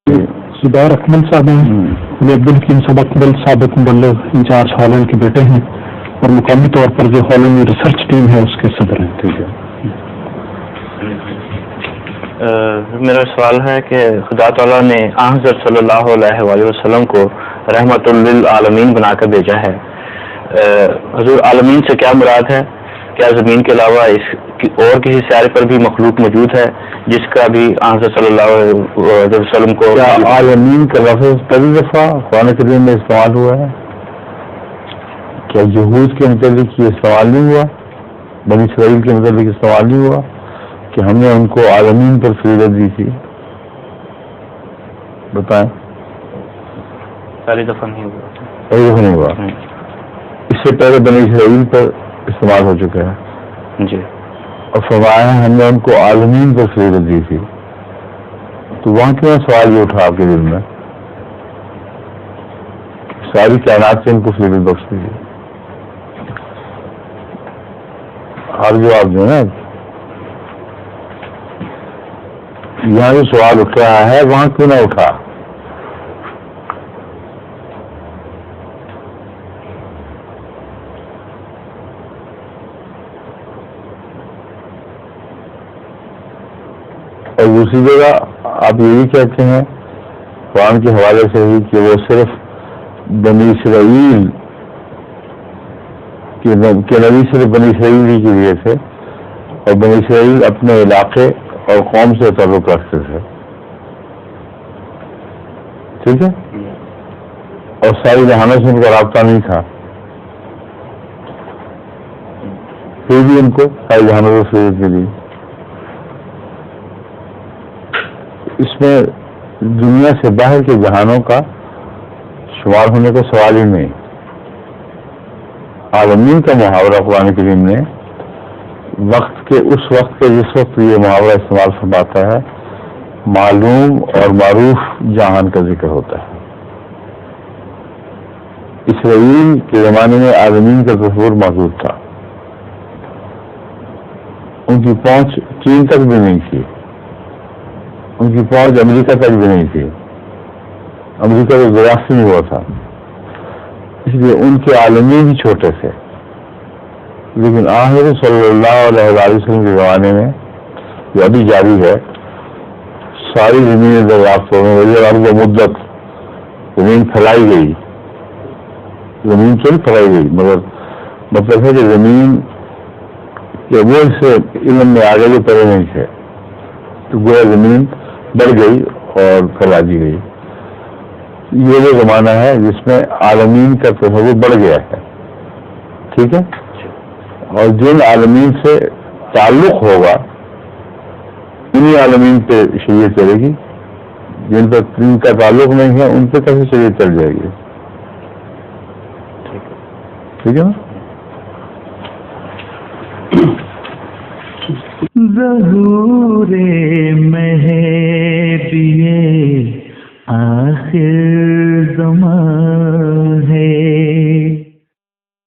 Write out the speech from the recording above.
زبیر اکمل صاحب ہیں، علی عبدالحکیم صاحب اکمل سابق مبلغ انچارج ہالینڈ کے بیٹے ہیں اور مقامی طور پر جو ہالینڈ میں ریسرچ ٹیم ہے اس کے صدر ہیں. ٹھیک ہے. میرا سوال ہے کہ خدا تعالیٰ نے حضرت صلی اللہ علیہ وآلہ وسلم کو رحمت للعالمین بنا کر بھیجا ہے. حضور عالمین سے کیا مراد ہے؟ کیا زمین کے علاوہ اور کسی سیارے پر بھی مخلوق موجود ہے جس کا بھی حضرت صلی اللہ علیہ وسلم کو؟ عالمین کا لفظ پہلی دفعہ قرآن کریم میں استعمال ہوا ہے؟ کیا یہود کے متعلق یہ استعمال نہیں ہوا؟ بنی اسرائیل کے متعلق استعمال نہیں ہوا کہ ہم نے ان کو عالمین پر فضیلت دی تھی؟ بتائیں. پہلی دفعہ نہیں ہوا. پہلی دفعہ نہیں ہوا. اس سے پہلے بنی اسرائیل پر استعمال ہو چکا ہے. جی. اور فرمایا ہم نے ان کو عالمین پر فضیلت دی تھی. تو وہاں کیوں سوال یہ اٹھا آپ کے دل میں ساری کائنات سے ان کو فضیلت بخش دی؟ ہر جواب دیں نا. یہاں جو سوال اٹھ رہا ہے وہاں کیوں نہ اٹھا؟ اور دوسری جگہ آپ یہ بھی کہتے ہیں قرآن کے حوالے سے ہی کہ وہ صرف بنی اسرائیل کے نبی صرف بنی اسرائیل ہی کے لیے تھے اور بنی اسرائیل اپنے علاقے اور قوم سے تعلق رکھتے تھے. ٹھیک ہے. اور ساری جہانوں سے ان کا رابطہ نہیں تھا، پھر بھی ان کو ساری جہانوں کو فضیلت ملی. اس میں دنیا سے باہر کے جہانوں کا شمار ہونے کا سوال ہی نہیں. عالمین کا محاورہ قرآن کریم نے وقت کے اس وقت کے جس وقت یہ محاورہ استعمال فرماتا ہے معلوم اور معروف جہان کا ذکر ہوتا ہے. اسرائیل کے زمانے میں عالمین کا تصور موجود تھا. ان کی پہنچ چین تک بھی نہیں تھی، ان کی پہنچ امریکہ تک بھی نہیں تھی. امریکہ تو دریافت نہیں ہوا تھا، اس لیے ان کے عالمین بھی چھوٹے تھے. لیکن حضرت صلی اللہ علیہ وسلم کے زمانے میں جو ابھی جاری ہے ساری زمینیں دریافت ہو گئی. ارض و مدت زمین پھیلائی گئی، زمین کیوں پھیلائی گئی مگر مطلب ہے کہ زمین کہ وہ اس سے علم میں آگے جو پڑے نہیں تھے تو گویا زمین بڑھ گئی اور پھیلا دی گئی. یہ وہ زمانہ ہے جس میں عالمین کا تصور بڑھ گیا ہے. ٹھیک ہے. اور جن عالمین سے تعلق ہوگا انہی عالمین پہ شریعت چلے گی، جن پر جن کا تعلق نہیں ہے ان پہ کیسے شریعت چل جائے گی؟ ٹھیک ہے نا. ظہور مہدی آخر زمان